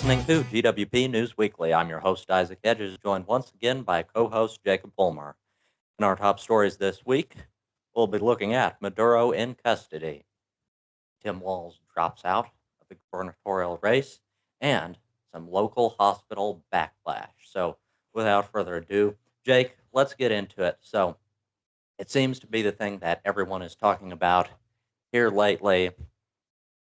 listening to GWP News Weekly. I'm your host, Isaac Hedges, joined once again by co host Jacob Fulmer. In our top stories this week, we'll be looking at Maduro in custody, Tim Walz drops out of the gubernatorial race, and some local hospital backlash. So, without further ado, Jake, let's get into it. So, it seems to be the thing that everyone is talking about here lately,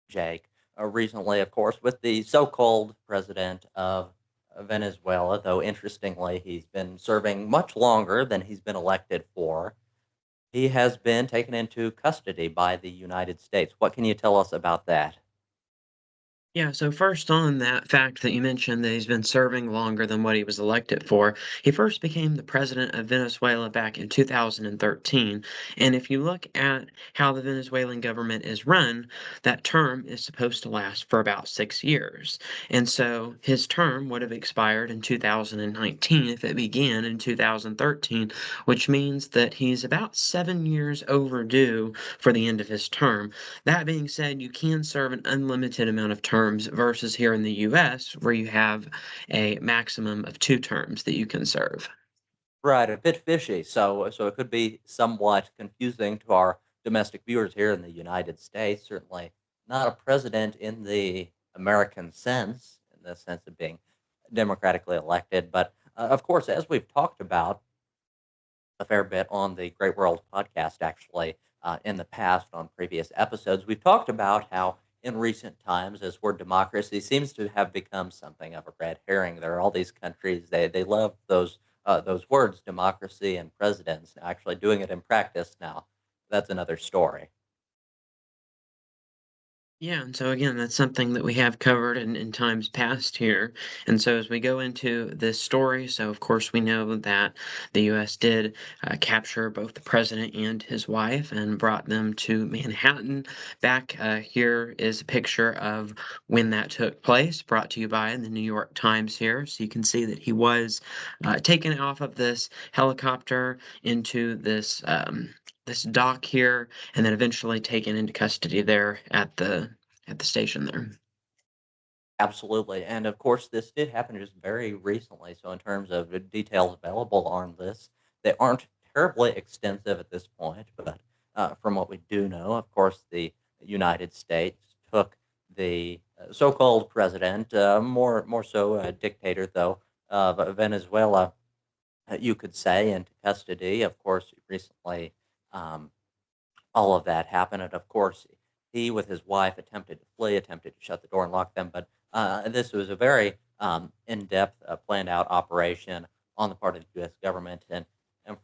Jake. Recently, of course, with the so called president of Venezuela, though interestingly, he's been serving much longer than he's been elected for. He has been taken into custody by the United States. What can you tell us about that? Yeah, so first on that fact that you mentioned that he's been serving longer than what he was elected for, he first became the president of Venezuela back in 2013. And if you look at how the Venezuelan government is run, that term is supposed to last for about 6 years. And so his term would have expired in 2019 if it began in 2013, which means that he's about 7 years overdue for the end of his term. That being said, you can serve an unlimited amount of terms versus here in the US, where you have a maximum of 2 terms that you can serve. Right, a bit fishy. So it could be somewhat confusing to our domestic viewers here in the United States. Certainly not a president in the American sense, in the sense of being democratically elected. But of course, as we've talked about a fair bit on the Great World podcast, actually, in the past on previous episodes, we've talked about how in recent times, as word democracy seems to have become something of a red herring. There are all these countries they love those words, democracy and presidents. Actually, doing it in practice now, that's another story. Yeah, and so again, that's something that we have covered in times past here. And so as we go into this story, so of course we know that the U.S. did capture both the president and his wife and brought them to Manhattan. Back here is a picture of when that took place, brought to you by the New York Times here. So you can see that he was taken off of this helicopter into this dock here and then eventually taken into custody there at the station there. Absolutely. And of course, this did happen just very recently. So, in terms of the details available on this, they aren't terribly extensive at this point. But from what we do know, of course, the United States took the so called president, more so a dictator, though, of Venezuela, you could say, into custody. Of course, recently. Um, all of that happened. And of course, he, with his wife, attempted to flee, attempted to shut the door and lock them. But this was a very in depth, planned out operation on the part of the U.S. government. And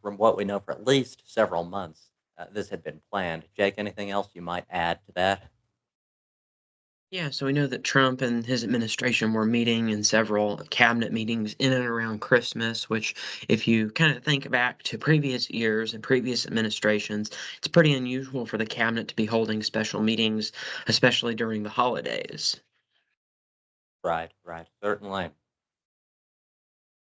from what we know, for at least several months, this had been planned. Jake, anything else you might add to that? Yeah, so we know that Trump and his administration were meeting in several cabinet meetings in and around Christmas, which, if you kind of think back to previous years and previous administrations, it's pretty unusual for the cabinet to be holding special meetings, especially during the holidays. Right, right. Certainly.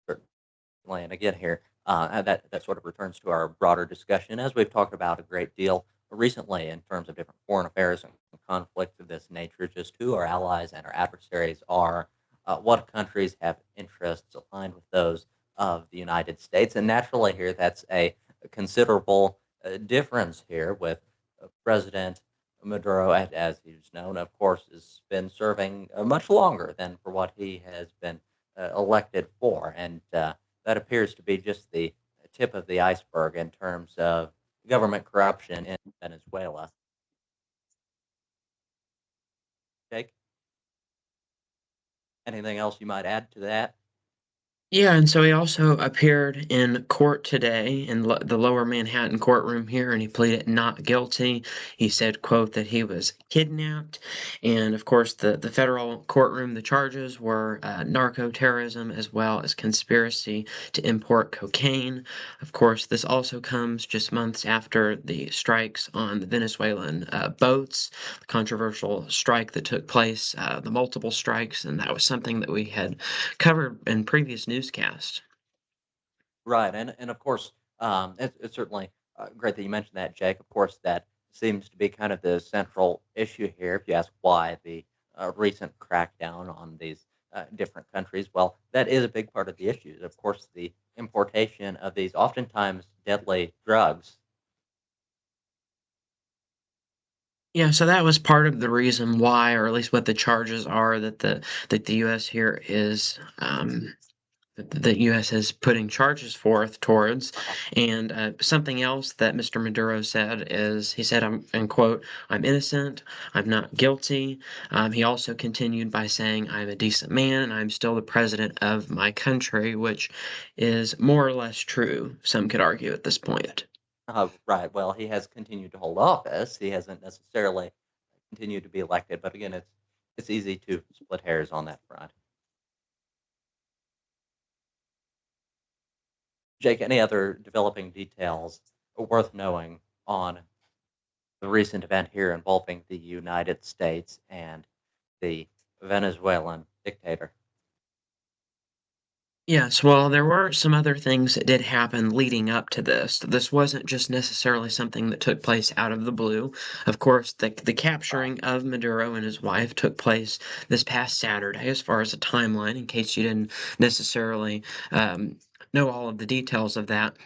Certainly. And again, here, that sort of returns to our broader discussion, as we've talked about a great deal recently in terms of different foreign affairs and conflicts of this nature, just who our allies and our adversaries are, what countries have interests aligned with those of the United States. And naturally, here, that's a considerable difference here with President Maduro, as he's known, of course, has been serving much longer than for what he has been elected for. And that appears to be just the tip of the iceberg in terms of government corruption in Venezuela. Jake, anything else you might add to that? Yeah, and so he also appeared in court today in the lower Manhattan courtroom here, and he pleaded not guilty. He said, quote, that he was kidnapped. And of course, the federal courtroom, the charges were narco terrorism as well as conspiracy to import cocaine. Of course, this also comes just months after the strikes on the Venezuelan boats, the controversial strike that took place, the multiple strikes, and that was something that we had covered in previous newscasts. Right, and of course, it's certainly great that you mentioned that, Jake. Of course, that seems to be kind of the central issue here. If you ask why the recent crackdown on these different countries. Well, that is a big part of the issue. Of course, the importation of these oftentimes deadly drugs. Yeah, so that was part of the reason why, or at least what the charges are that the U.S. here is that the U.S. is putting charges forth towards. Uh, And something else that Mr. Maduro said is he said, "I'm and quote, I'm innocent. I'm not guilty." He also continued by saying, "I'm a decent man and I'm still the president of my country," which is more or less true. Some could argue at this point. right. Well, he has continued to hold office. He hasn't necessarily continued to be elected. But again, it's easy to split hairs on that front. Jake, any other developing details worth knowing on the recent event here involving the United States and the Venezuelan dictator? Yes, well, there were some other things that did happen leading up to this. This wasn't just necessarily something that took place out of the blue. Of course, the Right. capturing of Maduro and his wife took place this past Saturday, as far as a timeline, in case you didn't necessarily um, know all of the details of that.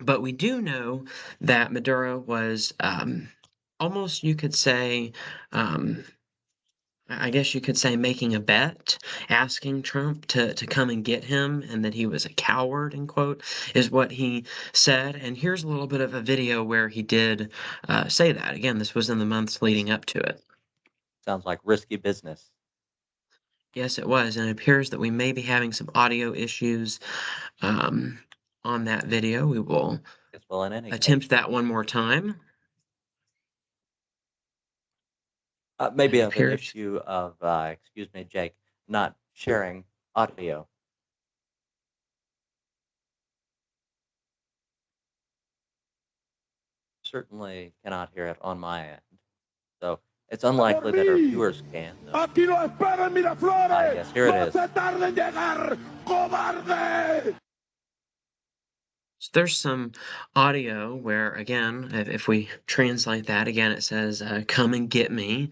But we do know that Maduro was almost, you could say, um, I guess you could say making a bet, asking Trump to come and get him, and that he was a coward, end quote, is what he said. And here's a little bit of a video where he did say that. Again, this was in the months leading up to it. Sounds like risky business. Yes, it was, and it appears that we may be having some audio issues um, on that video. We will Yes, well, in any case, attempt that one more time. maybe It of an appears. issue of, excuse me, Jake, not sharing audio. Certainly cannot hear it on my end. So it's Por unlikely that our mí. viewers can, though. Aquí lo esperan Miraflores. Yes, here it No se is. tarde en llegar, cobarde. So there's some audio where, again, if we translate that, again, it says, "Come and get me."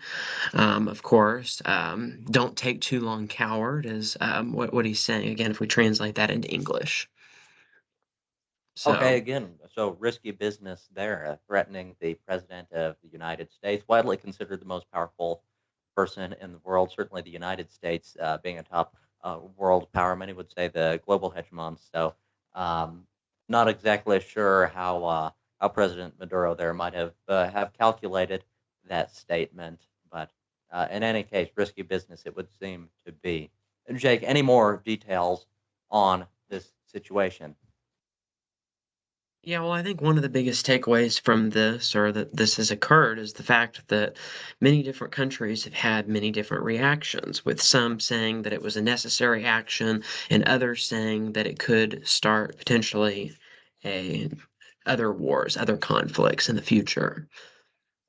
Of course, "Don't take too long, coward," is what he's saying. Again, if we translate that into English. Okay, So, again, so risky business there, threatening the president of the United States, widely considered the most powerful person in the world. Certainly, the United States being a top world power, many would say the global hegemon. So, um, not exactly sure how President Maduro there might have calculated that statement, but in any case, risky business it would seem to be. Jake, any more details on this situation? yeah, well, I think one of the biggest takeaways from this, or that this has occurred, is the fact that many different countries have had many different reactions, with some saying that it was a necessary action, and others saying that it could start potentially a other wars, other conflicts in the future.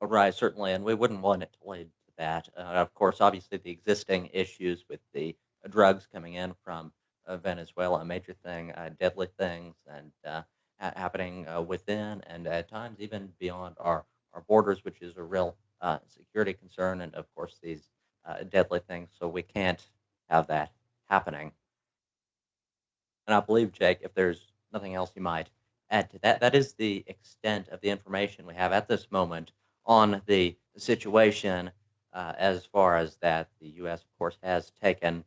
Right, certainly, and we wouldn't want it to lead to that. Of course, obviously, the existing issues with the drugs coming in from Venezuela, a major thing, deadly things, and happening within and at times even beyond our borders, which is a real security concern, and of course, these deadly things. So we can't have that happening. And I believe, Jake, if there's nothing else you might add to that, that is the extent of the information we have at this moment on the situation, as far as that the U.S., of course, has taken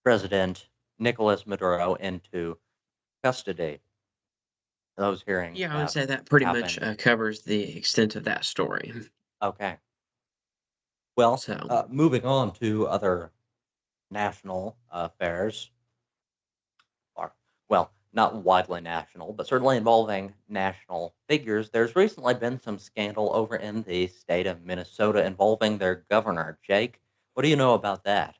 President Nicolas Maduro into custody. Those hearings Yeah, I would have say that pretty much happened. covers the extent of that story. Okay. Well, So, moving on to other national affairs, or well, not widely national, but certainly involving national figures. There's recently been some scandal over in the state of Minnesota involving their governor, Jake. What do you know about that?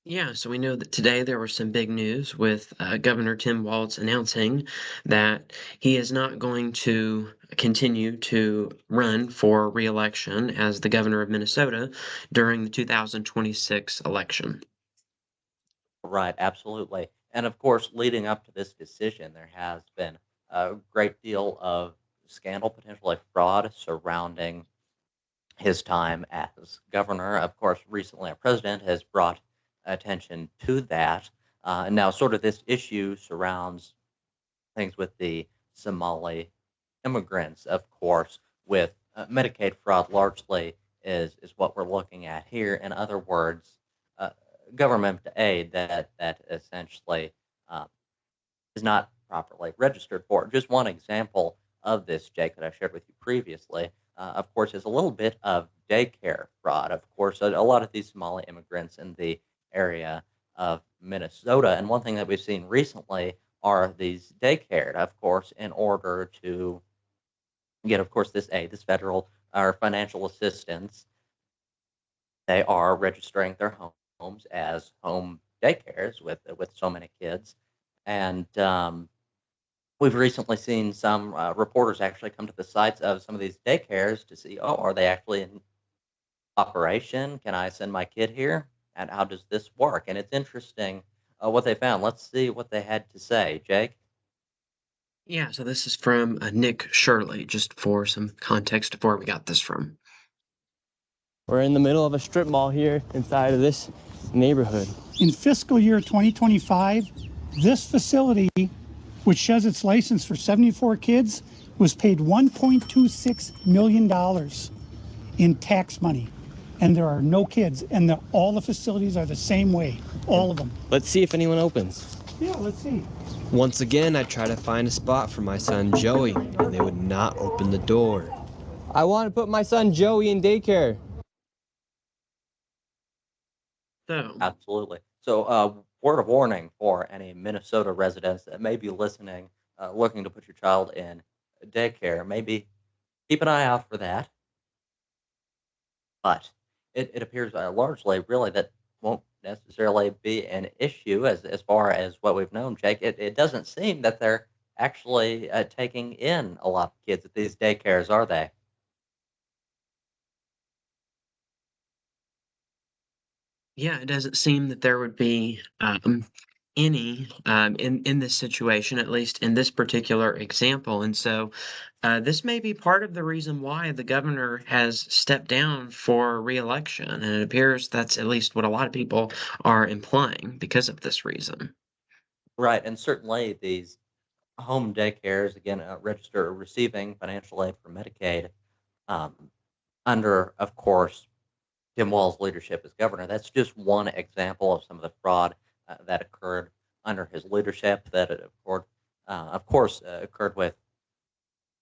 yeah, so we know that today there was some big news with Governor Tim Walz announcing that he is not going to continue to run for re-election as the governor of Minnesota during the 2026 election. Right, absolutely. And of course, leading up to this decision, there has been a great deal of scandal, potentially fraud surrounding his time as governor. Of course, recently a president has brought attention to that. And now, sort of this issue surrounds things with the Somali immigrants, of course, with Medicaid fraud largely is what we're looking at here. In other words, uh, government aid that essentially uh, is not properly registered for. Just one example of this, Jake, that I shared with you previously, of course, is a little bit of daycare fraud. Of course, a lot of these Somali immigrants in the area of Minnesota, and one thing that we've seen recently are these daycare, of course, in order to get, of course, this aid, this federal or financial assistance. They are registering their homes as home daycares with so many kids, and we've recently seen some reporters actually come to the sites of some of these daycares to see, oh, are they actually in operation? Can I send my kid here? And how does this work? And it's interesting what they found. Let's see what they had to say. Jake? Yeah, so this is from Nick Shirley, just for some context of where we got this from. We're in the middle of a strip mall here inside of this neighborhood. In fiscal year 2025, this facility, which has its license for 74 kids, was paid $1.26 million in tax money. And there are no kids, and all the facilities are the same way, all of them. Let's see if anyone opens. Yeah, let's see. Once again, I try to find a spot for my son Joey, and they would not open the door. I want to put my son Joey in daycare. So, Absolutely. So, word of warning for any Minnesota residents that may be listening, looking to put your child in daycare. Maybe keep an eye out for that. But it appears largely, really, that won't necessarily be an issue as far as what we've known, Jake. It doesn't seem that they're actually taking in a lot of kids at these daycares, are they? yeah, it doesn't seem that there would be any in this situation, at least in this particular example. And so this may be part of the reason why the governor has stepped down for reelection. And it appears that's at least what a lot of people are implying because of this reason. Right, and certainly these home daycares, again, register receiving financial aid from Medicaid um, under, of course, Tim Walz's leadership as governor. That's just one example of some of the fraud that occurred under his leadership. That, of course, occurred with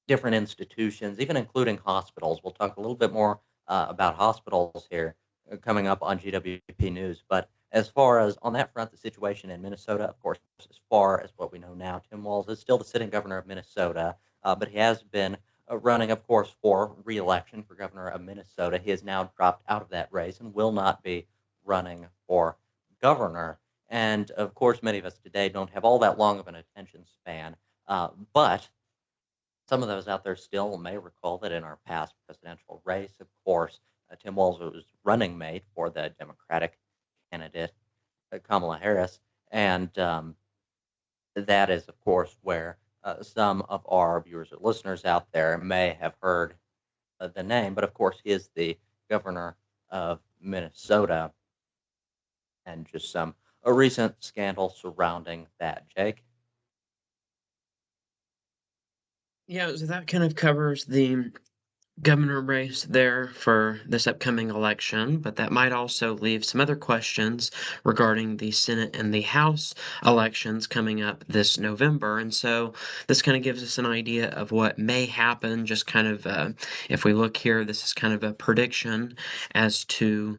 different institutions, even including hospitals. We'll talk a little bit more about hospitals here coming up on GWP News. But as far as on that front, the situation in Minnesota, of course, as far as what we know now, Tim Walz is still the sitting governor of Minnesota, but he has been running, of course, for reelection for governor of Minnesota. He has now dropped out of that race and will not be running for governor. And of course, many of us today don't have all that long of an attention span, but some of those out there still may recall that in our past presidential race, of course, Tim Walz was running mate for the Democratic candidate, Kamala Harris. And that is, of course, where some of our viewers or listeners out there may have heard the name. But of course, he is the governor of Minnesota, and just some a recent scandal surrounding that, Jake. Yeah, so that kind of covers the governor race there for this upcoming election, but that might also leave some other questions regarding the Senate and the House elections coming up this November. And so this kind of gives us an idea of what may happen. Just kind of, if we look here, this is kind of a prediction as to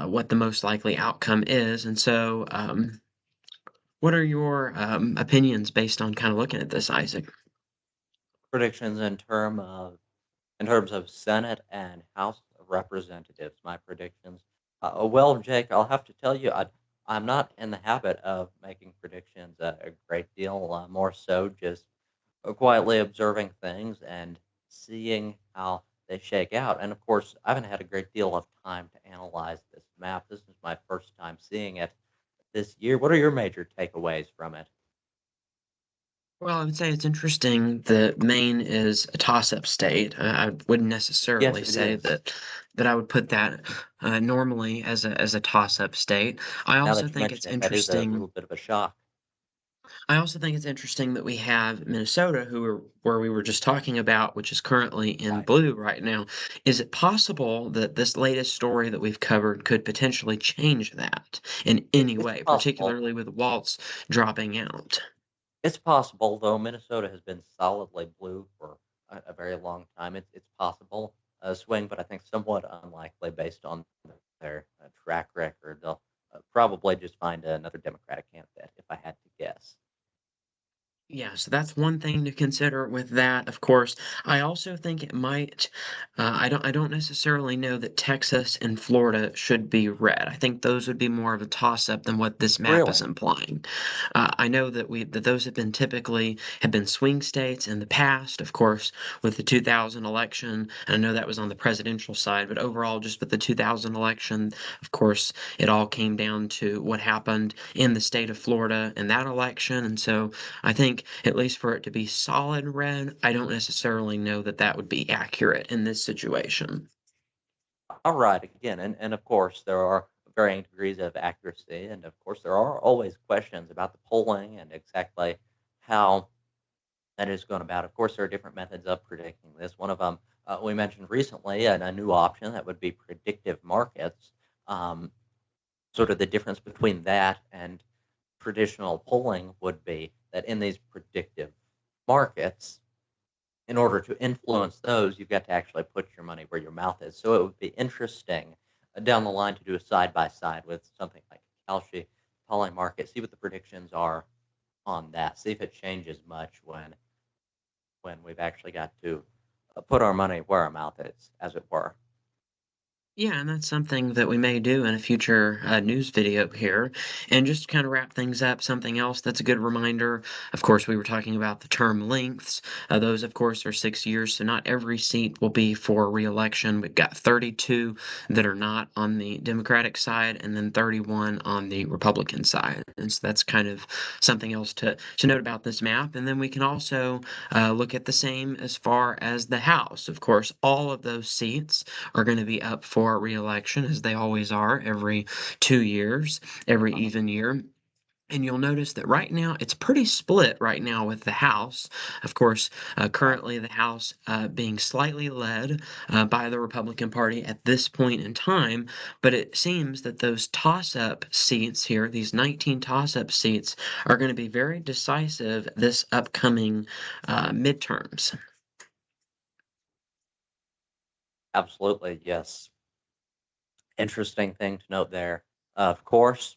what the most likely outcome is. And so, what are your opinions based on kind of looking at this, Isaac? Predictions in terms of Senate and House of Representatives, my predictions. Well, Jake, I'll have to tell you, I'm not in the habit of making predictions a great deal. More so, just quietly observing things and seeing how they shake out. And of course, I haven't had a great deal of time to analyze this map. This is my first time seeing it this year. What are your major takeaways from it? Well, I would say it's interesting that Maine is a toss-up state. I wouldn't Yes, necessarily it say is. that that I would put that normally as a toss-up state. I Now also that you think it's mention it, that is a little interesting. bit of a shock. I also think it's interesting that we have Minnesota, where we were just talking about, which is currently in Right. blue right now. Is it possible that this latest story that we've covered could potentially change that in any It's way, possible. particularly with Waltz dropping out? It's possible, though Minnesota has been solidly blue for a very long time. It's possible a swing, but I think somewhat unlikely based on their track record. They'll probably just find another Democratic candidate, if I had to guess. Yeah, so that's one thing to consider with that. Of course, I also think it might. I don't necessarily know that Texas and Florida should be red. I think those would be more of a toss-up than what this map is Really? implying. I know that those have been swing states in the past. Of course, with the 2000 election, and I know that was on the presidential side, but overall, just with the 2000 election, of course, it all came down to what happened in the state of Florida in that election, and so. I think, at least for it to be solid red, I don't necessarily know that that would be accurate in this situation. All right. Again, and of course, there are varying degrees of accuracy, and of course, there are always questions about the polling and exactly how that is going about. Of course, there are different methods of predicting this. One of them we mentioned recently, and a new option that would be predictive markets. Um, Sort of the difference between that and traditional polling would be that in these predictive markets, in order to influence those, you've got to actually put your money where your mouth is. So it would be interesting down the line to do a side by side with something like Kalshi polling market, see what the predictions are on that, see if it changes much when we've actually got to put our money where our mouth is, as it were. Yeah, and that's something that we may do in a future news video here. And just to kind of wrap things up, something else that's a good reminder. Of course, we were talking about the term lengths. Those, of course, are 6 years, so not every seat will be for re-election. We've got 32 that are not on the Democratic side, and then 31 on the Republican side. And so that's kind of something else to note about this map. And then we can also look at the same as far as the House. Of course, all of those seats are going to be up for re-election, as they always are every 2 years, every even year. And you'll notice that right now it's pretty split right now with the House. Of course, Right. currently the House being slightly led by the Republican Party at this point in time. But it seems that those toss up seats here, these 19 toss up seats, are going to be very decisive this upcoming midterms. Absolutely, yes. Interesting thing to note there. Of course,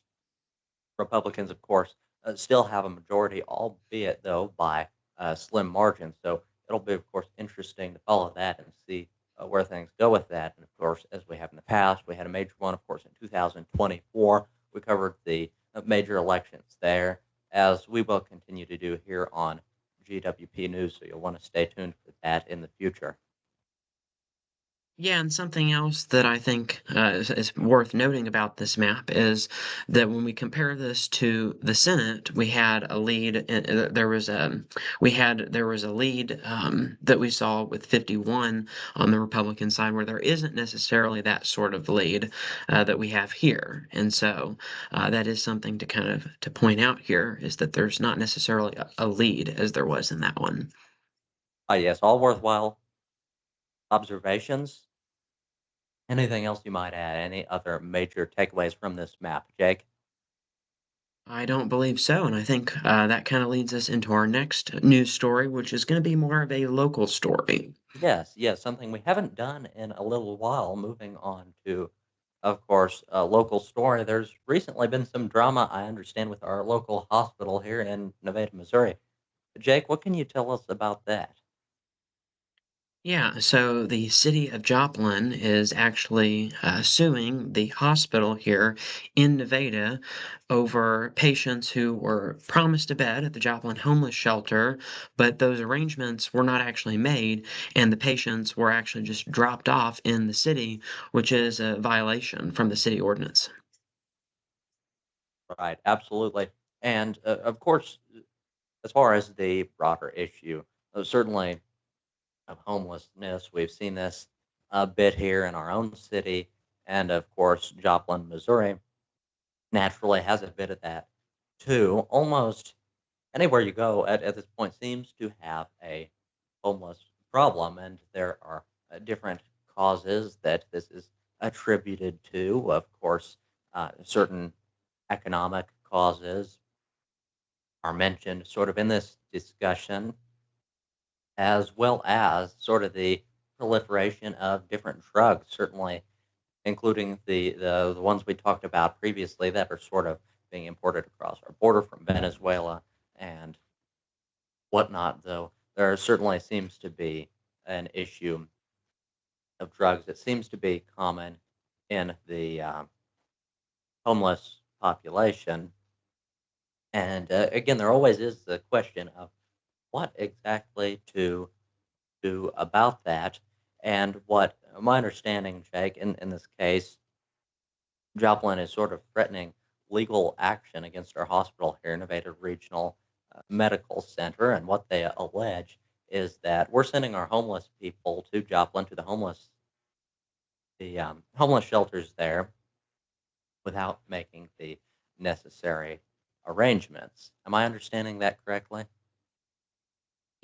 Republicans, of course, still have a majority, albeit though by a slim margin. So it'll be, of course, interesting to follow that and see where things go with that. And of course, as we have in the past, we had a major one, of course, in 2024. We covered the major elections there, as we will continue to do here on GWP News. So you'll want to stay tuned for that in the future. Yeah, and something else that I think is worth noting about this map is that when we compare this to the Senate, we had a lead. There was a lead that we saw with 51 on the Republican side, where there isn't necessarily that sort of lead that we have here, and so that is something to kind of to point out here is that there's not necessarily a lead as there was in that one. Yes, all worthwhile observations. Anything else you might add? Any other major takeaways from this map, Jake? I don't believe so, and I think that kind of leads us into our next news story, which is going to be more of a local story. Yes, yes, something we haven't done in a little while. Moving on to, of course, a local story. There's recently been some drama, I understand, with our local hospital here in Nevada, Missouri. Jake, what can you tell us about that? Yeah, so the city of Joplin is actually suing the hospital here in Nevada over patients who were promised a bed at the Joplin homeless shelter, but those arrangements were not actually made, and the patients were actually just dropped off in the city, which is a violation from the city ordinance. Right, absolutely. And of course, as far as the broader issue, certainly of homelessness, we've seen this. a bit here in our own city, and of course, Joplin, Missouri, naturally has a bit of that too. Almost anywhere you go at this point seems to have a homeless problem, and there are different causes that this is attributed to. Of course, certain economic causes are mentioned sort of in this discussion, as well as sort of the proliferation of different drugs, certainly including the ones we talked about previously that are sort of being imported across our border from Venezuela and whatnot, though there certainly seems to be an issue of drugs that seems to be common in the homeless population. And again, there always is the question of what exactly to do about that. And what my understanding, Jake, in this case, Joplin is sort of threatening legal action against our hospital here, Nevada Regional Medical Center. And what they allege is that we're sending our homeless people to Joplin, to the homeless shelters there, without making the necessary arrangements. Am I understanding that correctly?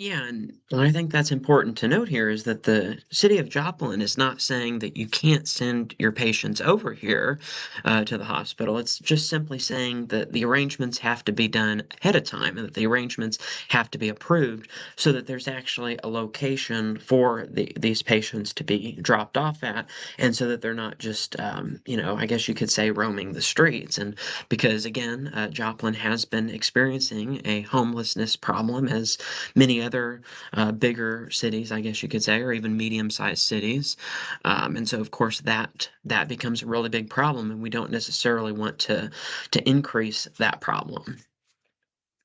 Yeah, and I think that's important to note here is that the city of Joplin is not saying that you can't send your patients over here to the hospital. It's just simply saying that the arrangements have to be done ahead of time and that the arrangements have to be approved so that there's actually a location for these patients to be dropped off at, and so that they're not just, I guess you could say, roaming the streets. And because, again, Joplin has been experiencing a homelessness problem as many other bigger cities, I guess you could say, or even medium-sized cities. And so, of course, that becomes a really big problem, and we don't necessarily want to increase that problem.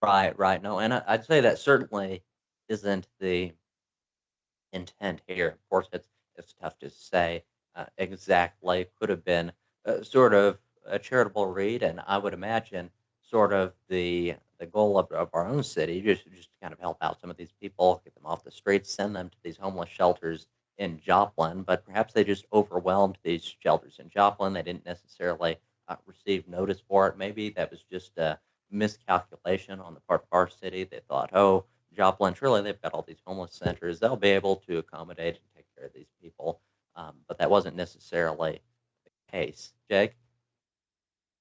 Right, right. No, and I'd say that certainly isn't the intent here. Of course, it's tough to say exactly. Could have been sort of a charitable read, and I would imagine sort of the goal of our own city, just to kind of help out some of these people, get them off the streets, send them to these homeless shelters in Joplin. But perhaps they just overwhelmed these shelters in Joplin. They didn't necessarily receive notice for it. Maybe that was just a miscalculation on the part of our city. They thought, oh, Joplin, surely they've got all these homeless centers. They'll be able to accommodate and take care of these people. But that wasn't necessarily the case. Jake?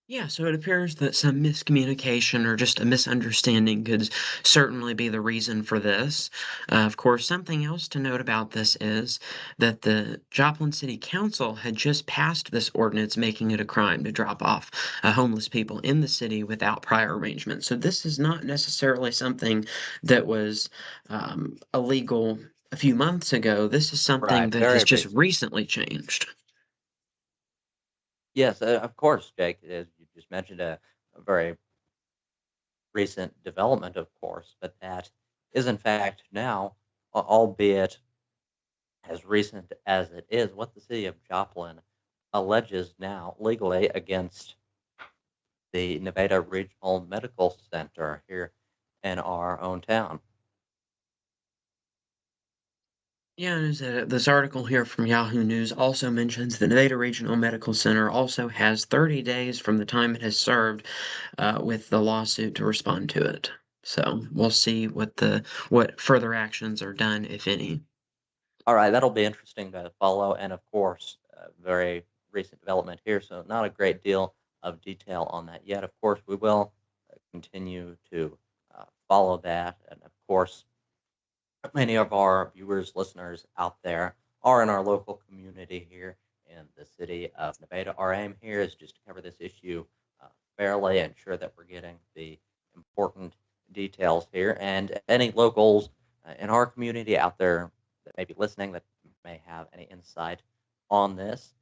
Yeah, so it appears that some miscommunication or just a misunderstanding could certainly be the reason for this. Of course, something else to note about this is that the Joplin City Council had just passed this ordinance making it a crime to drop off homeless people in the city without prior arrangement. So this is not necessarily something that was illegal a few months ago. This is something Right, that has very just recent. recently changed. Yes, of course, Jake. As you just mentioned, a very recent development, of course, but that is in fact now, albeit as recent as it is, what the city of Joplin alleges now legally against the Nevada Regional Medical Center here in our own town. Yeah, and this article here from Yahoo News also mentions the Nevada Regional Medical Center also has 30 days from the time it has served with the lawsuit to respond to it. So we'll see what further actions are done, if any. All right, that'll be interesting to follow, and of course, very recent development here, so not a great deal of detail on that yet. Of course, we will continue to follow that, and of course, many of our viewers, listeners out there are in our local community here in the city of Nevada. Our aim here is just to cover this issue fairly, ensure that we're getting the important details here. And any locals in our community out there that may be listening that may have any insight on this,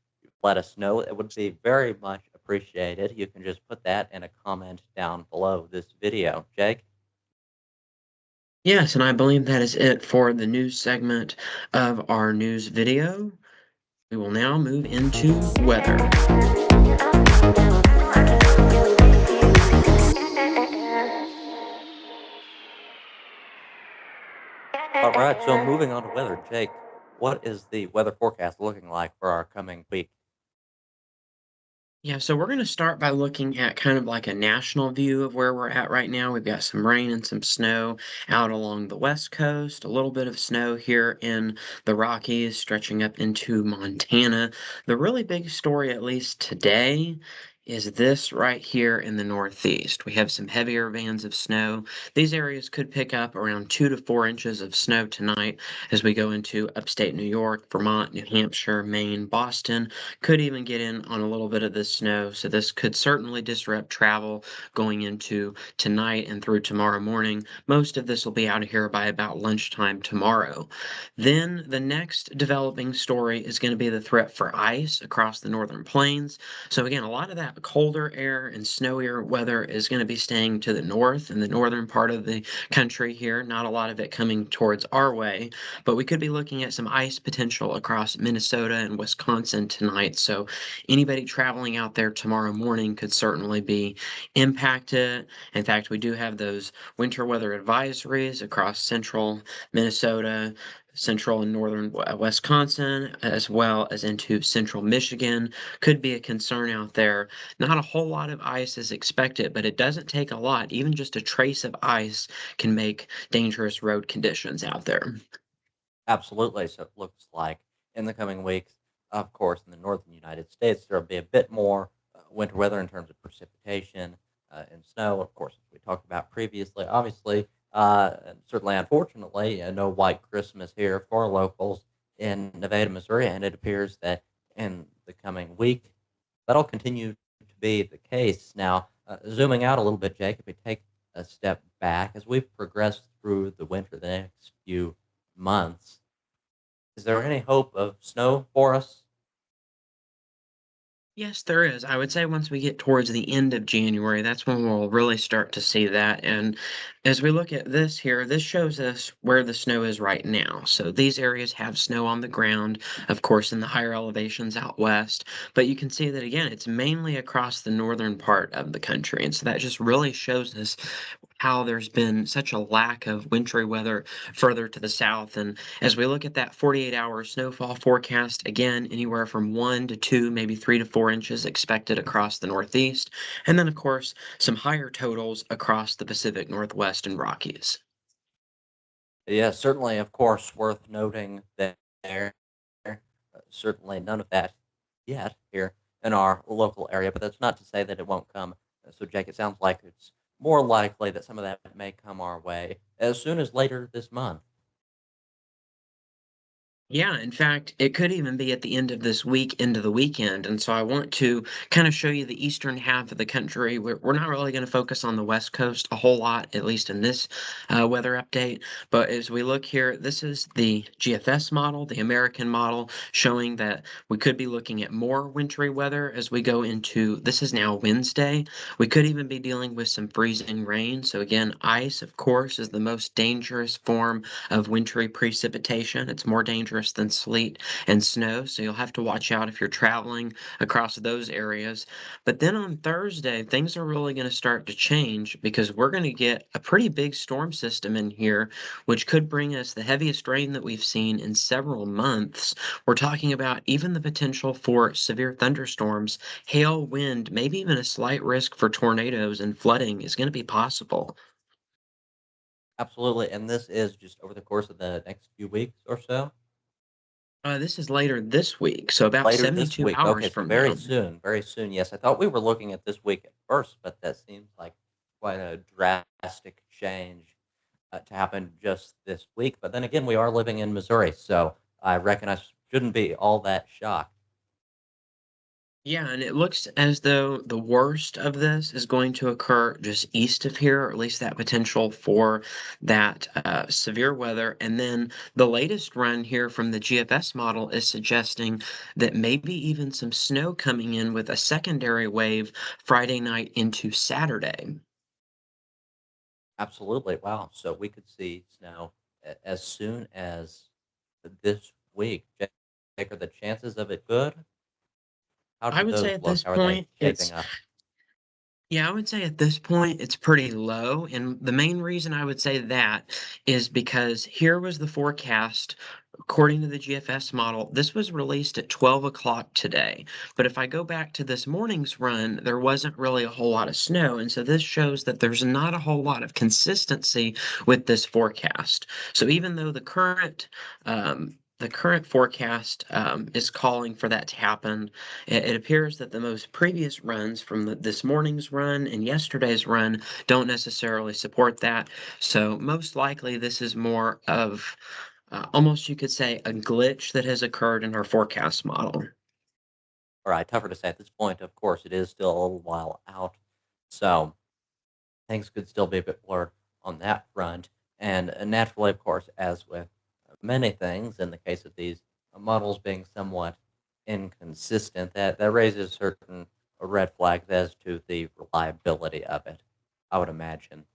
let us know. It would be very much appreciated. You can just put that in a comment down below this video. Jake? Yes, and I believe that is it for the news segment of our news video. We will now move into weather. All right, so moving on to weather, Jake. what is the weather forecast looking like for our coming week? Yeah, so we're going to start by looking at kind of like a national view of where we're at right now. We've got some rain and some snow out along the West Coast, a little bit of snow here in the Rockies, stretching up into Montana. The really big story, at least today, is this right here in the Northeast. We have some heavier bands of snow. These areas could pick up around 2 to 4 inches of snow tonight as we go into upstate New York, Vermont, New Hampshire, Maine, Boston. Could even get in on a little bit of this snow, so this could certainly disrupt travel going into tonight and through tomorrow morning. Most of this will be out of here by about lunchtime tomorrow. Then the next developing story is going to be the threat for ice across the northern plains. So again, a lot of that colder air and snowier weather is going to be staying to the north in the northern part of the country here. Not a lot of it coming towards our way, but we could be looking at some ice potential across Minnesota and Wisconsin tonight. So anybody traveling out there tomorrow morning could certainly be impacted. In fact, we do have those winter weather advisories across central Minnesota, central and northern Wisconsin, as well as into central Michigan. Could be a concern out there. Not a whole lot of ice is expected, but it doesn't take a lot. Even just a trace of ice can make dangerous road conditions out there. Absolutely. So it looks like in the coming weeks, of course, in the northern United States, there'll be a bit more winter weather in terms of precipitation and snow. Of course, as we talked about previously, obviously, and certainly unfortunately, no white Christmas here for locals in Nevada, Missouri, and it appears that in the coming week, that'll continue to be the case. Now, zooming out a little bit, Jake, if we take a step back as we've progressed through the winter the next few months, is there any hope of snow for us? Yes, there is. I would say once we get towards the end of January, that's when we'll really start to see that. And as we look at this here, this shows us where the snow is right now. So these areas have snow on the ground, of course, in the higher elevations out west. But you can see that again, it's mainly across the northern part of the country. And so that just really shows us how there's been such a lack of wintry weather further to the south. And as we look at that 48-hour snowfall forecast, again, anywhere from 1 to 2, maybe 3 to 4 inches expected across the Northeast. And then, of course, some higher totals across the Pacific Northwest and Rockies. Yeah, certainly, of course, worth noting that there certainly none of that yet here in our local area, but that's not to say that it won't come. So, Jake, it sounds like it's more likely that some of that may come our way as soon as later this month. Yeah, in fact, it could even be at the end of this week into the weekend. And so I want to kind of show you the eastern half of the country. We're not really going to focus on the West Coast a whole lot, at least in this weather update. But as we look here, this is the GFS model, the American model, showing that we could be looking at more wintry weather as we go into this is now Wednesday. We could even be dealing with some freezing rain. So, again, ice, of course, is the most dangerous form of wintry precipitation. It's more dangerous than sleet and snow, so you'll have to watch out if you're traveling across those areas. But then on Thursday, things are really going to start to change because we're going to get a pretty big storm system in here, which could bring us the heaviest rain that we've seen in several months. We're talking about even the potential for severe thunderstorms, hail, wind, maybe even a slight risk for tornadoes and flooding is going to be possible. Absolutely, and this is just over the course of the next few weeks or so. This is later this week, so about Later this 72 week. hours Okay, so from now. very soon, very soon. Yes, I thought we were looking at this week at first, but that seems like quite a drastic change to happen just this week. But then again, we are living in Missouri, so I reckon I shouldn't be all that shocked. Yeah, and it looks as though the worst of this is going to occur just east of here, or at least that potential for that severe weather. And then the latest run here from the GFS model is suggesting that maybe even some snow coming in with a secondary wave Friday night into Saturday. Absolutely. Wow. So we could see snow as soon as this week. Jake, are the chances of it good? How I do would say those at look? this How are they point, shaping up? Yeah, I would say at this point it's pretty low. And the main reason I would say that is because here was the forecast. According to the GFS model, this was released at 12 o'clock today. But if I go back to this morning's run, there wasn't really a whole lot of snow. And so this shows that there's not a whole lot of consistency with this forecast. So even though the current forecast is calling for that to happen, it appears that the most previous runs from this morning's run and yesterday's run don't necessarily support that. So most likely this is more of almost you could say a glitch that has occurred in our forecast model. All right, tougher to say at this point. Of course, it is still a little while out, so things could still be a bit blurred on that front. And naturally, of course, as with many things, in the case of these models being somewhat inconsistent, that raises certain red flags as to the reliability of it, I would imagine.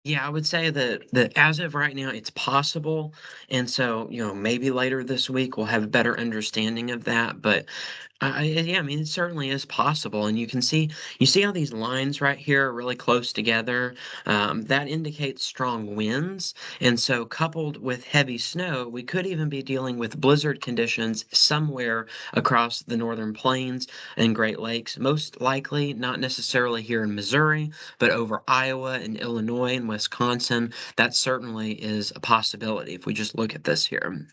Yeah, I would say that as of right now, it's possible, and so maybe later this week we'll have a better understanding of that. But yeah, I mean, it certainly is possible, and you see how these lines right here are really close together. That indicates strong winds, and so coupled with heavy snow, we could even be dealing with blizzard conditions somewhere across the northern plains and Great Lakes. Most likely, not necessarily here in Missouri, but over Iowa and Illinois and Wisconsin. That certainly is a possibility if we just look at this here.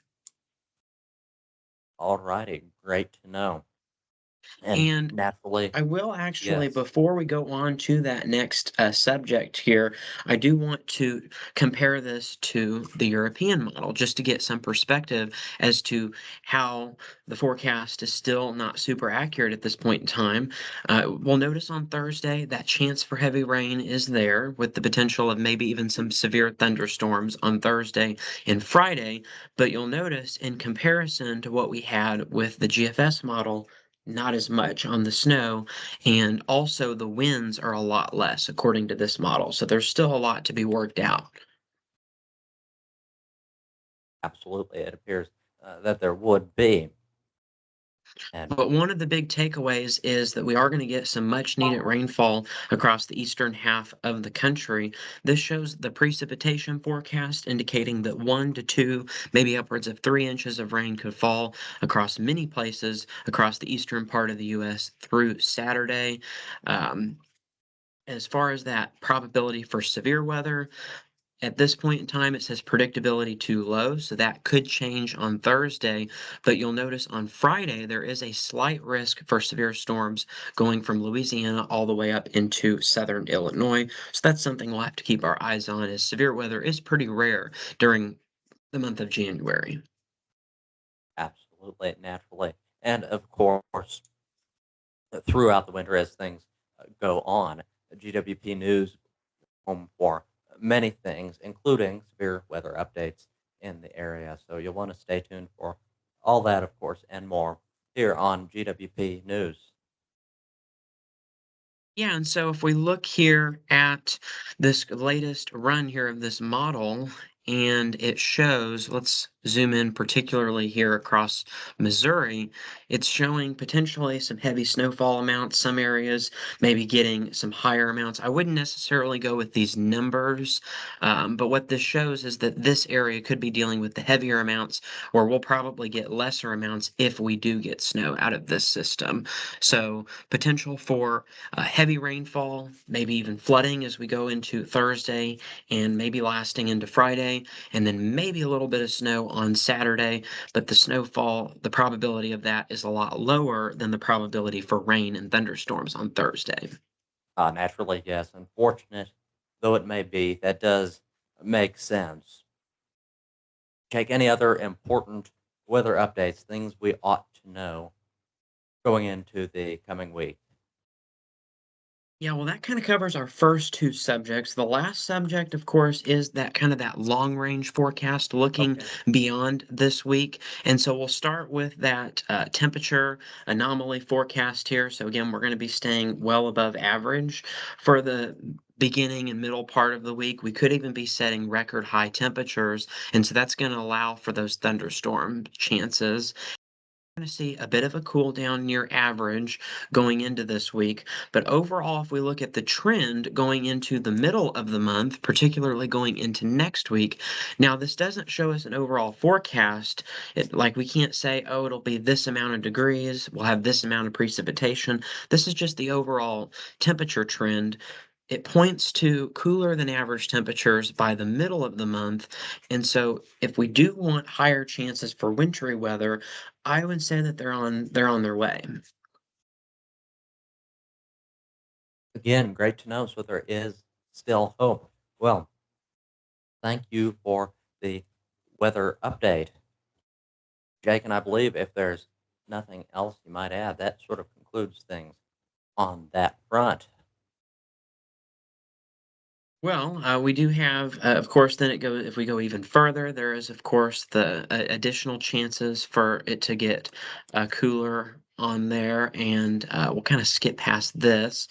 All righty, great to know. And And naturally, I will actually, yes, before we go on to that next subject here, I do want to compare this to the European model just to get some perspective as to how the forecast is still not super accurate at this point in time. We'll notice on Thursday that chance for heavy rain is there with the potential of maybe even some severe thunderstorms on Thursday and Friday. But you'll notice in comparison to what we had with the GFS model, not as much on the snow, and also the winds are a lot less according to this model. So there's still a lot to be worked out. absolutely, it appears that there would be. And But one of the big takeaways is that we are going to get some much needed rainfall across the eastern half of the country. This shows the precipitation forecast indicating that 1 to 2, maybe upwards of 3 inches of rain could fall across many places across the eastern part of the U.S. through Saturday. Um, as far as that probability for severe weather, at this point in time, it says predictability too low, so that could change on Thursday. But you'll notice on Friday, there is a slight risk for severe storms going from Louisiana all the way up into southern Illinois. So that's something we'll have to keep our eyes on, as severe weather is pretty rare during the month of January. absolutely, naturally. And of course, throughout the winter as things go on, GWP News home for many things, including severe weather updates in the area. So you'll want to stay tuned for all that, of course, and more here on GWP News. Yeah, and so if we look here at this latest run here of this model, and it shows, let's zoom in particularly here across Missouri, it's showing potentially some heavy snowfall amounts, some areas maybe getting some higher amounts. I wouldn't necessarily go with these numbers, but what this shows is that this area could be dealing with the heavier amounts, or we'll probably get lesser amounts if we do get snow out of this system. So potential for heavy rainfall, maybe even flooding as we go into Thursday and maybe lasting into Friday, and then maybe a little bit of snow on Saturday. But the snowfall, the probability of that is a lot lower than the probability for rain and thunderstorms on Thursday. Naturally, yes, unfortunate though it may be, that does make sense. Take any other important weather updates, things we ought to know going into the coming week. Yeah, well, that kind of covers our first two subjects. The last subject, of course, is that kind of that long range forecast looking Okay. beyond this week. And so we'll start with that temperature anomaly forecast here. So again, we're going to be staying well above average for the beginning and middle part of the week. We could even be setting record high temperatures. And so that's going to allow for those thunderstorm chances. to see a bit of a cool down near average going into this week. But overall, if we look at the trend going into the middle of the month, particularly going into next week, now this doesn't show us an overall forecast. Like we can't say, oh, it'll be this amount of degrees, we'll have this amount of precipitation. This is just the overall temperature trend. It points to cooler than average temperatures by the middle of the month. And so if we do want higher chances for wintry weather, I would say that they're on their way. Again, great to know. So there is still hope. Well, thank you for the weather update. Jake, and I believe if there's nothing else you might add, that sort of concludes things on that front. Well, we do have, of course, then it goes, if we go even further, there is, of course, the additional chances for it to get cooler on there. And we'll kind of skip past this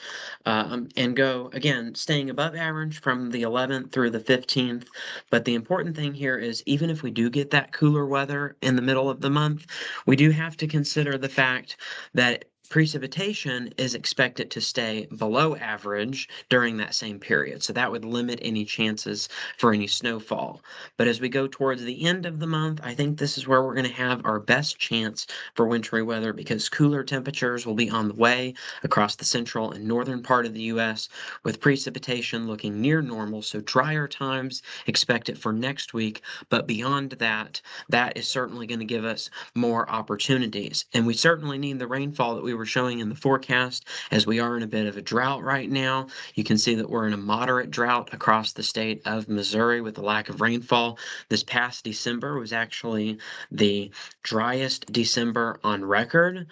and go, again, staying above average from the 11th through the 15th. But the important thing here is even if we do get that cooler weather in the middle of the month, we do have to consider the fact that precipitation is expected to stay below average during that same period. So that would limit any chances for any snowfall. But as we go towards the end of the month, I think this is where we're going to have our best chance for wintry weather because cooler temperatures will be on the way across the central and northern part of the U.S., with precipitation looking near normal. So drier times expected for next week. But beyond that, that is certainly going to give us more opportunities. And we certainly need the rainfall that we were showing in the forecast, as we are in a bit of a drought right now. You can see that we're in a moderate drought across the state of Missouri with the lack of rainfall. This past December was actually the driest December on record.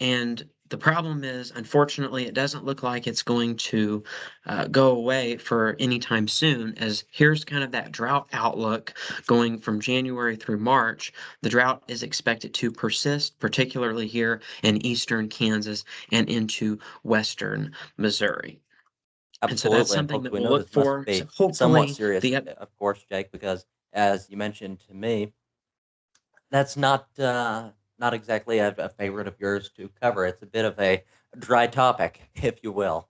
And the problem is, unfortunately, it doesn't look like it's going to go away for any time soon, as here's kind of that drought outlook going from January through March. The drought is expected to persist, particularly here in eastern Kansas and into western Missouri. And so that's Absolutely, and something folks, that we we'll know look this must for. So be somewhat hopefully serious, of course, Jake, because as you mentioned to me, that's not exactly a favorite of yours to cover. It's a bit of a dry topic, if you will.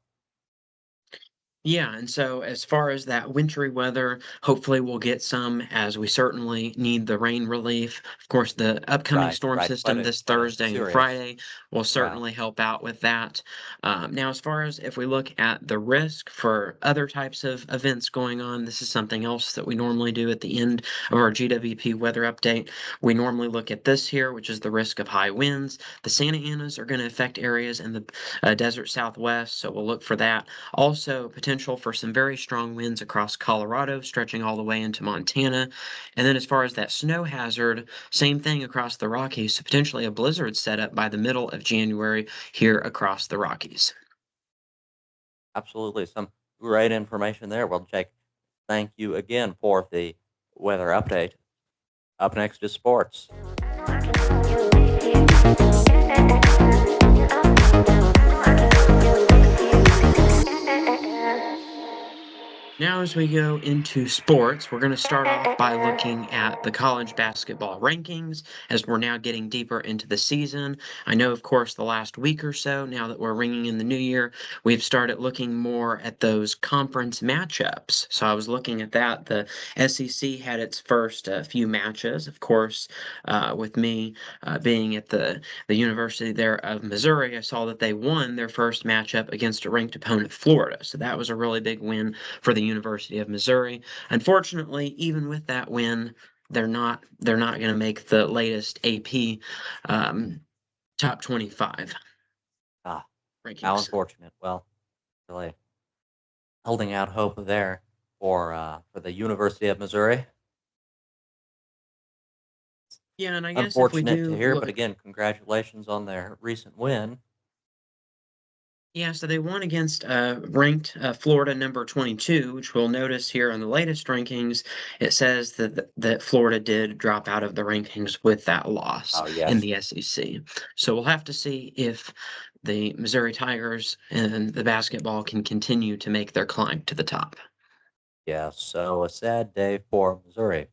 Yeah, and so as far as that wintry weather, hopefully we'll get some as we certainly need the rain relief. Of course, the upcoming Right, storm right. system this Quite a Thursday and serious Friday will drought. certainly help out with that. Now, as far as if we look at the risk for other types of events going on, this is something else that we normally do at the end of our GWP weather update. We normally look at this here, which is the risk of high winds. The Santa Anas are going to affect areas in the desert Southwest, so we'll look for that. Also, potential for some very strong winds across Colorado, stretching all the way into Montana. And then, as far as that snow hazard, same thing across the Rockies. So, potentially a blizzard setup by the middle of January here across the Rockies. Absolutely. Some great information there. Well, Jake, thank you again for the weather update. Up next is sports. Now, as we go into sports, we're going to start off by looking at the college basketball rankings as we're now getting deeper into the season. I know, of course, the last week or so, now that we're ringing in the new year, we've started looking more at those conference matchups. So I was looking at that. The SEC had its first few matches, of course, with me being at the University there of Missouri. I saw that they won their first matchup against a ranked opponent, Florida. So that was a really big win for the University of Missouri. Unfortunately, even with that win, they're not going to make the latest AP top 25 Ah, how rankings. unfortunate. Well, really holding out hope there for the University of Missouri. Yeah, and I guess if we Unfortunate to do hear, but look, again, congratulations on their recent win. yeah, so they won against ranked Florida number 22, which we'll notice here on the latest rankings. It says that Florida did drop out of the rankings with that loss Oh in yes, the SEC. So we'll have to see if the Missouri Tigers and the basketball can continue to make their climb to the top. yeah. So a sad day for Missouri.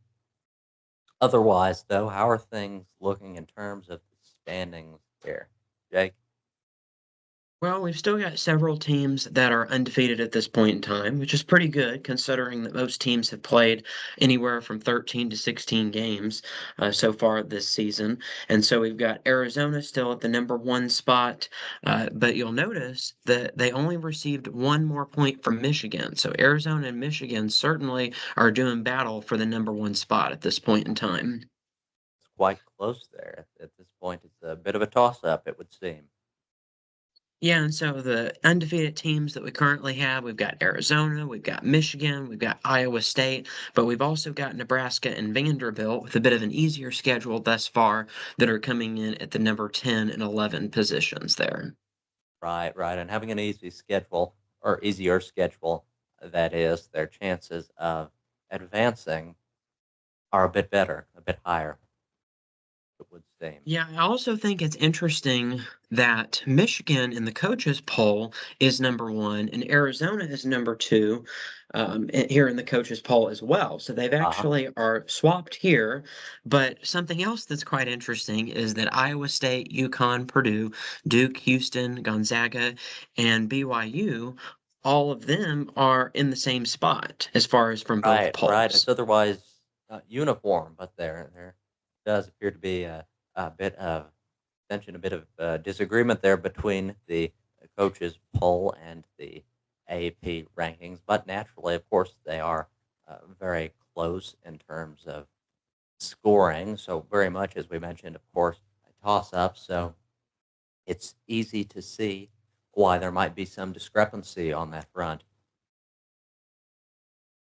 Otherwise, though, how are things looking in terms of the standings here, Jake? Well, we've still got several teams that are undefeated at this point in time, which is pretty good considering that most teams have played anywhere from 13 to 16 games so far this season. And so we've got Arizona still at the number one spot, but you'll notice that they only received one more point from Michigan. So Arizona and Michigan certainly are doing battle for the number one spot at this point in time. It's quite close there. At this point, it's a bit of a toss-up, it would seem. Yeah, and so the undefeated teams that we currently have, we've got Arizona, we've got Michigan, we've got Iowa State, but we've also got Nebraska and Vanderbilt with a bit of an easier schedule thus far that are coming in at the number 10 and 11 positions there. Right, right, and having an easy schedule, or easier schedule, that is, their chances of advancing are a bit better, a bit higher, it would seem. Yeah, I also think it's interesting that Michigan in the coaches poll is number one and Arizona is number two here in the coaches poll as well. So they've Uh-huh. actually are swapped here. But something else that's quite interesting is that Iowa State, UConn, Purdue, Duke, Houston, Gonzaga, and BYU, all of them are in the same spot as far as from both Right, right. It's polls. otherwise uniform, but there does appear to be a bit of tension, a bit of disagreement there between the coaches' poll and the AP rankings. But naturally, of course, they are very close in terms of scoring. So very much, as we mentioned, of course, a toss-up. So it's easy to see why there might be some discrepancy on that front.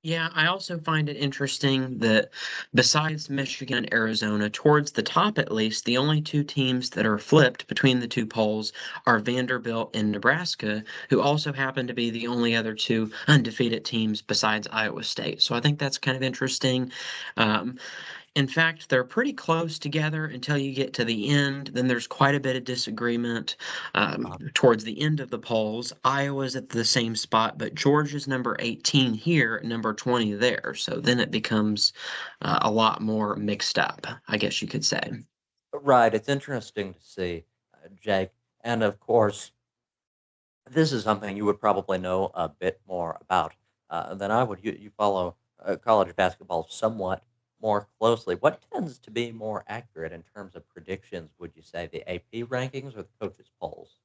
Yeah, I also find it interesting that besides Michigan and Arizona, towards the top at least, the only two teams that are flipped between the two polls are Vanderbilt and Nebraska, who also happen to be the only other two undefeated teams besides Iowa State. So I think that's kind of interesting. Um, in fact, they're pretty close together until you get to the end. Then there's quite a bit of disagreement towards the end of the polls. Iowa's at the same spot, but Georgia's number 18 here, number 20 there. So then it becomes a lot more mixed up, I guess you could say. Right. It's interesting to see, Jake. And of course, this is something you would probably know a bit more about than I would. You follow college basketball somewhat more closely. What tends to be more accurate in terms of predictions, would you say, the AP rankings or the coaches' polls?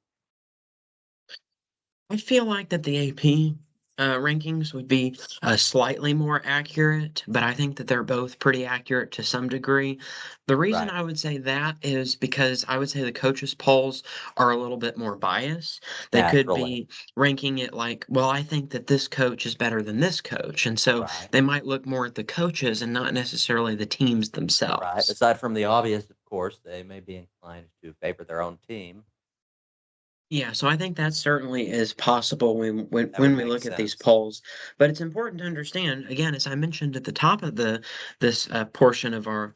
I feel like that the AP rankings would be slightly more accurate, but I think that they're both pretty accurate to some degree. The reason Right. I would say that is because I would say the coaches' polls are a little bit more biased. They could Naturally. be ranking it like, well, I think that this coach is better than this coach. And so Right. they might look more at the coaches and not necessarily the teams Right. themselves. Aside from the obvious, of course, they may be inclined to favor their own team. Yeah, so I think that certainly is possible That when would we make look at these sense. polls. But it's important to understand, again, as I mentioned at the top of the this portion of our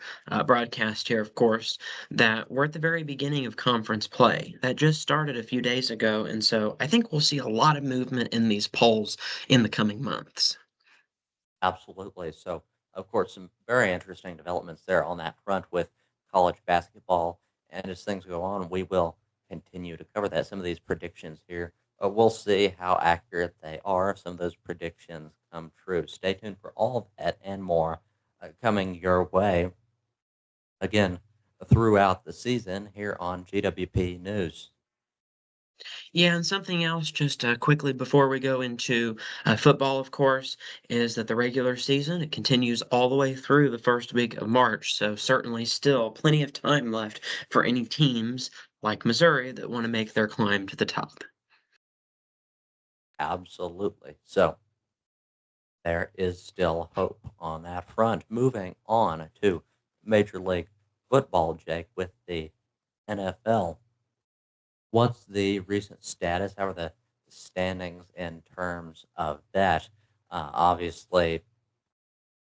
broadcast here, of course, that we're at the very beginning of conference play. That just started a few days ago, and so I think we'll see a lot of movement in these polls in the coming months. Absolutely. So, of course, some very interesting developments there on that front with college basketball. And as things go on, we will continue to cover that. Some of these predictions here, we'll see how accurate they are. If some of those predictions come true. Stay tuned for all of that and more coming your way again throughout the season here on GWP News. Yeah, and something else, just quickly before we go into football, of course, is that the regular season it continues all the way through the first week of March. So certainly, still plenty of time left for any teams like Missouri that want to make their climb to the top. Absolutely. So, there is still hope on that front. Moving on to Major League Football, Jake, with the NFL. What's the recent status? How are the standings in terms of that? Obviously,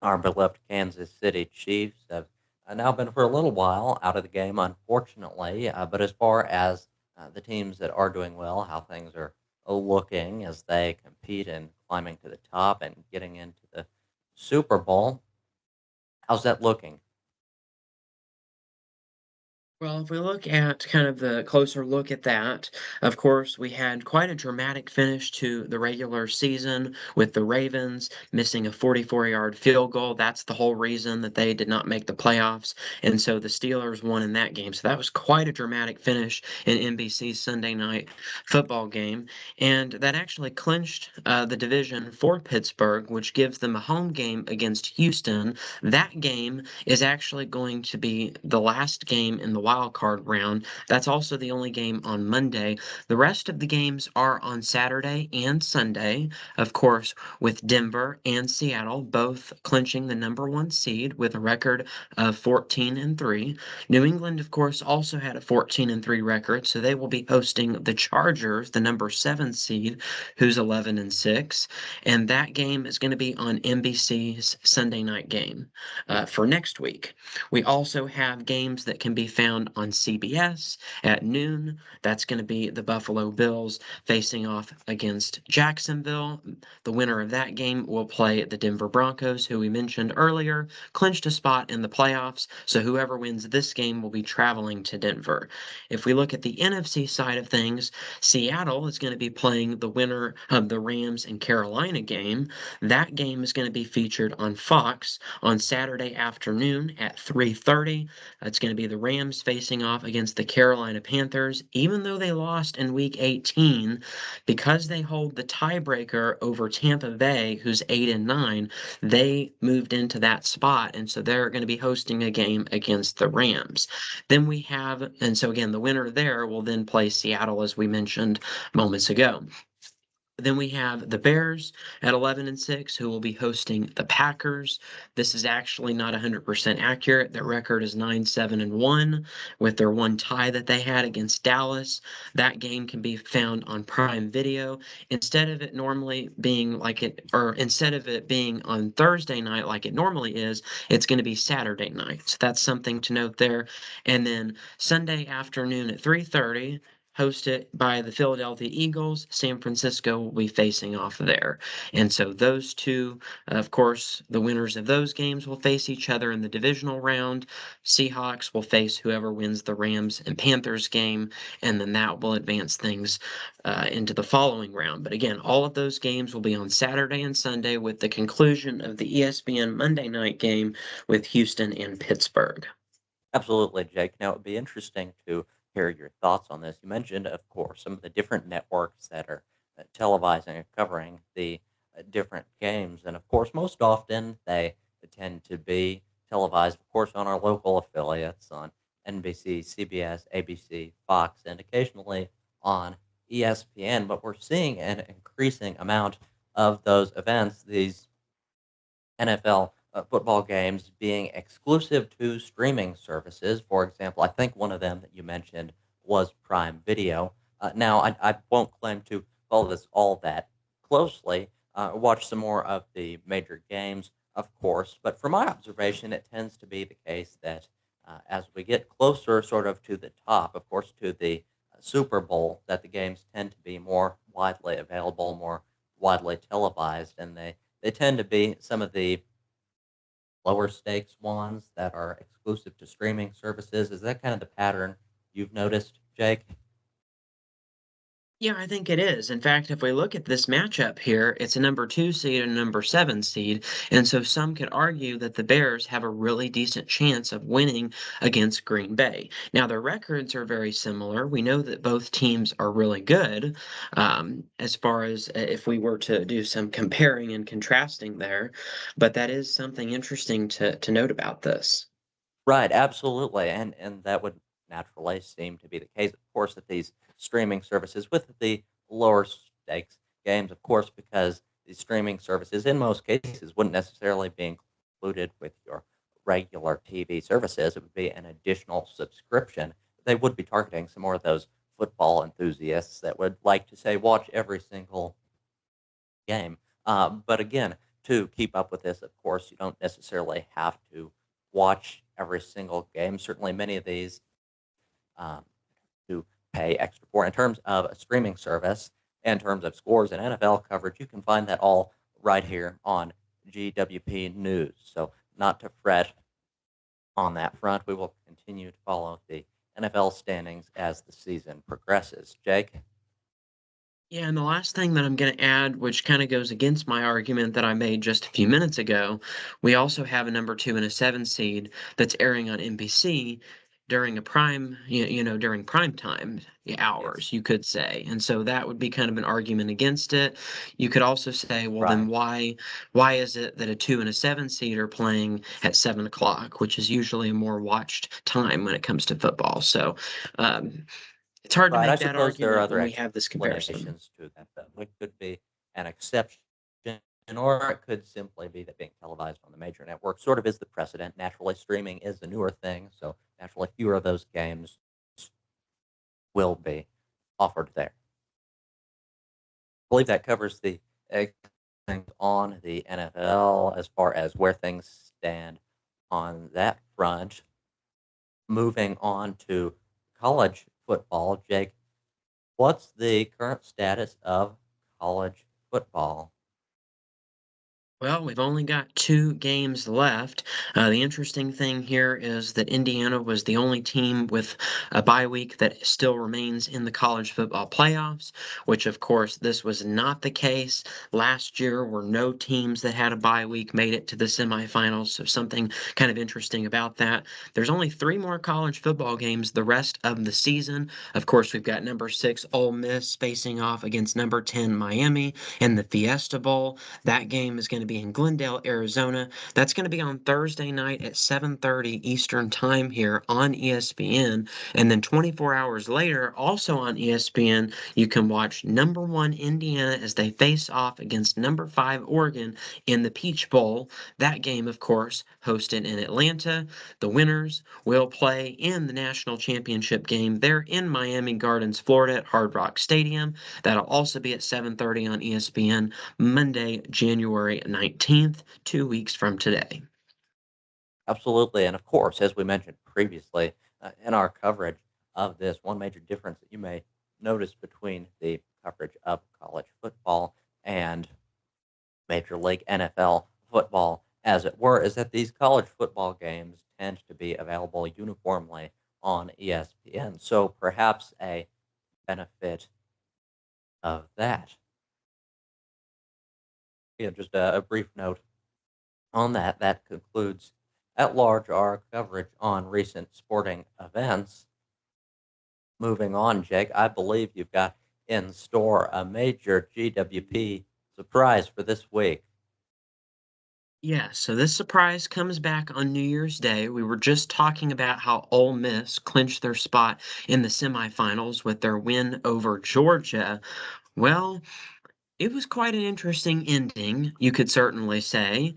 our beloved Kansas City Chiefs have now been for a little while out of the game, unfortunately. But as far as the teams that are doing well, how things are looking as they compete and climbing to the top and getting into the Super Bowl, how's that looking? Well, if we look at kind of the closer look at that, of course, we had quite a dramatic finish to the regular season with the Ravens missing a 44-yard field goal. That's the whole reason that they did not make the playoffs. And so the Steelers won in that game. So that was quite a dramatic finish in NBC's Sunday night football game. And that actually clinched the division for Pittsburgh, which gives them a home game against Houston. That game is actually going to be the last game in the wild card round. That's also the only game on Monday. The rest of the games are on Saturday and Sunday, of course, with Denver and Seattle both clinching the number one seed with a record of 14-3. New England, of course, also had a 14-3 record, so they will be hosting the Chargers, the number seven seed, who's 11-6. And that game is going to be on NBC's Sunday night game for next week. We also have games that can be found on CBS at noon. That's going to be the Buffalo Bills facing off against Jacksonville. The winner of that game will play the Denver Broncos, who we mentioned earlier, clinched a spot in the playoffs. So whoever wins this game will be traveling to Denver. If we look at the NFC side of things, Seattle is going to be playing the winner of the Rams and Carolina game. That game is going to be featured on Fox on Saturday afternoon at 3:30. It's going to be the Rams facing off against the Carolina Panthers. Even though they lost in week 18, because they hold the tiebreaker over Tampa Bay, who's 8-9, they moved into that spot, and so they're going to be hosting a game against the Rams. Then we have, and so again, the winner there will then play Seattle, as we mentioned moments ago. Then we have the Bears at 11-6, who will be hosting the Packers. This is actually not 100% accurate. Their record is 9-7-1 with their one tie that they had against Dallas. That game can be found on Prime Video. Instead of it normally being like it, or instead of it being on Thursday night like it normally is, it's going to be Saturday night. So that's something to note there. And then Sunday afternoon at 3:30, hosted by the Philadelphia Eagles. San Francisco will be facing off there. And so those two, of course, the winners of those games will face each other in the divisional round. Seahawks will face whoever wins the Rams and Panthers game, and then that will advance things into the following round. But again, all of those games will be on Saturday and Sunday with the conclusion of the ESPN Monday night game with Houston and Pittsburgh. Absolutely, Jake. Now, it would be interesting to hear your thoughts on this. You mentioned, of course, some of the different networks that are televising and covering the different games. And, of course, most often they tend to be televised, of course, on our local affiliates on NBC, CBS, ABC, Fox, and occasionally on ESPN. But we're seeing an increasing amount of those events, these NFL football games being exclusive to streaming services. For example, I think one of them that you mentioned was Prime Video. Now, I won't claim to follow this all that closely. Watch some more of the major games, of course, but from my observation, it tends to be the case that as we get closer, sort of to the top, of course, to the Super Bowl, that the games tend to be more widely available, more widely televised, and they tend to be some of the lower stakes ones that are exclusive to streaming services. Is that kind of the pattern you've noticed, Jake? Yeah, I think it is. In fact, if we look at this matchup here, it's a number two seed and a number seven seed. And so some could argue that the Bears have a really decent chance of winning against Green Bay. Now, their records are very similar. We know that both teams are really good, as far as if we were to do some comparing and contrasting there. But that is something interesting to note about this. Right, absolutely, and that would naturally seem to be the case, of course, that these streaming services with the lower stakes games, of course, because these streaming services, in most cases, wouldn't necessarily be included with your regular TV services. It would be an additional subscription. They would be targeting some more of those football enthusiasts that would like to say watch every single game. But again, to keep up with this, of course, you don't necessarily have to watch every single game. Certainly, many of these um, to pay extra for. In terms of a streaming service, in terms of scores and NFL coverage, you can find that all right here on GWP News. So, not to fret on that front. We will continue to follow the NFL standings as the season progresses. Jake? Yeah, and the last thing that I'm going to add, which kind of goes against my argument that I made just a few minutes ago, we also have a number two and a seven seed that's airing on NBC during a prime, during prime time Yes. hours, you could say. And so that would be kind of an argument against it. You could also say, well, then Right. why is it that a two and a seven seed are playing at 7 o'clock, which is usually a more watched time when it comes to football? So, um, it's hard to Right. I make that suppose there are argument other when we have this comparison. explanations to that, though. It could be an exception, or it could simply be that being televised on the major network sort of is the precedent. Naturally, streaming is the newer thing, so naturally, fewer of those games will be offered there. I believe that covers the things on the NFL as far as where things stand on that front. Moving on to college football, Jake, what's the current status of college football? Well, we've only got 2 games left. The interesting thing here is that Indiana was the only team with a bye week that still remains in the college football playoffs, which, of course, this was not the case last year, where no teams that had a bye week made it to the semifinals. So, something kind of interesting about that. There's only 3 more college football games the rest of the season. Of course, we've got number 6 Ole Miss facing off against number 10 Miami in the Fiesta Bowl. That game is going to be in Glendale, Arizona. That's going to be on Thursday night at 7:30 Eastern Time here on ESPN. And then 24 hours later, also on ESPN, you can watch number 1 Indiana as they face off against number 5 Oregon in the Peach Bowl. That game, of course, hosted in Atlanta. The winners will play in the national championship game there in Miami Gardens, Florida at Hard Rock Stadium. That'll also be at 7:30 on ESPN. Monday, January 19th, 2 weeks from today. Absolutely. And of course, as we mentioned previously in our coverage of this, one major difference that you may notice between the coverage of college football and Major League NFL football, as it were, is that these college football games tend to be available uniformly on ESPN. So perhaps a benefit of that. Just a brief note on that. That concludes at large our coverage on recent sporting events. Moving on, Jake, I believe you've got in store a major GWP surprise for this week. Yeah, so this surprise comes back on New Year's Day. We were just talking about how Ole Miss clinched their spot in the semifinals with their win over Georgia. Well, it was quite an interesting ending, you could certainly say.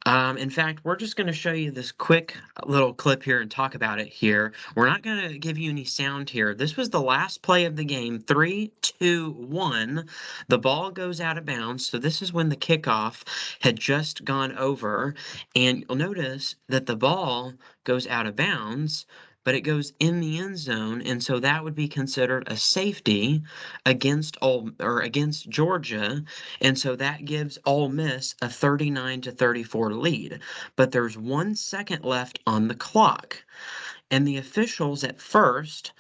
In fact, we're just going to show you this quick little clip here and talk about it here. We're not going to give you any sound here. This was the last play of the game. 3, 2, 1. The ball goes out of bounds. So this is when the kickoff had just gone over. And you'll notice that the ball goes out of bounds, but it goes in the end zone. And so that would be considered a safety against Georgia, and so that gives Ole Miss a 39-34 lead. But there's 1 second left on the clock. And the officials at first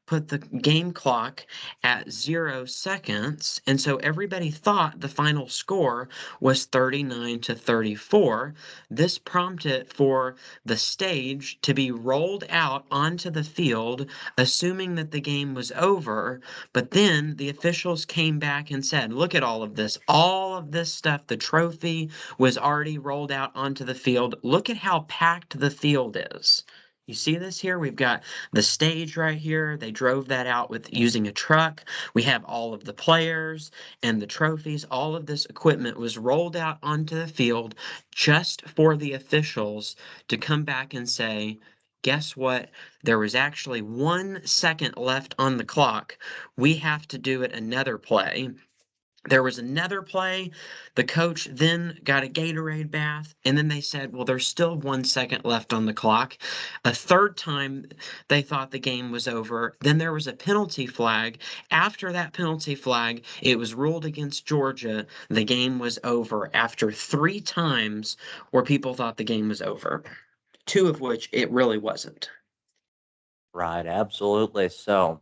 put the game clock at 0 seconds. And so everybody thought the final score was 39-34. This prompted for the stage to be rolled out onto the field, assuming that the game was over. But then the officials came back and said, look at all of this. All of this stuff, the trophy was already rolled out onto the field. Look at how packed the field is. You see this here? We've got the stage right here. They drove that out with using a truck. We have all of the players and the trophies. All of this equipment was rolled out onto the field just for the officials to come back and say, guess what? There was actually 1 second left on the clock. We have to do it another play. There was another play. The coach then got a Gatorade bath, and then they said, well, there's still 1 second left on the clock. A third time, they thought the game was over. Then there was a penalty flag. After that penalty flag, it was ruled against Georgia. The game was over after 3 times where people thought the game was over, 2 of which it really wasn't. Right, absolutely. So,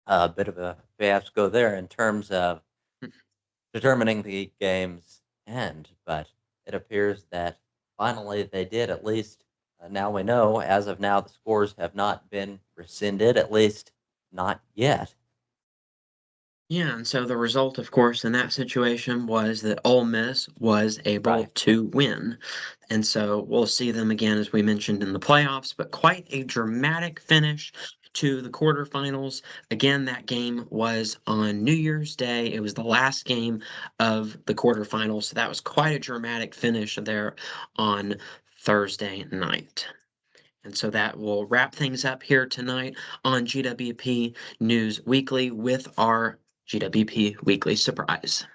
a bit of a fiasco there in terms of determining the game's end, but it appears that finally they did. At least now we know, as of now, the scores have not been rescinded, at least not yet. Yeah, and so the result, of course, in that situation was that Ole Miss was able Right. to win. And so we'll see them again, as we mentioned, in the playoffs, but quite a dramatic finish to the quarterfinals. Again, that game was on New Year's Day. It was the last game of the quarterfinals. So that was quite a dramatic finish there on Thursday night. And so that will wrap things up here tonight on GWP News Weekly with our GWP Weekly Surprise.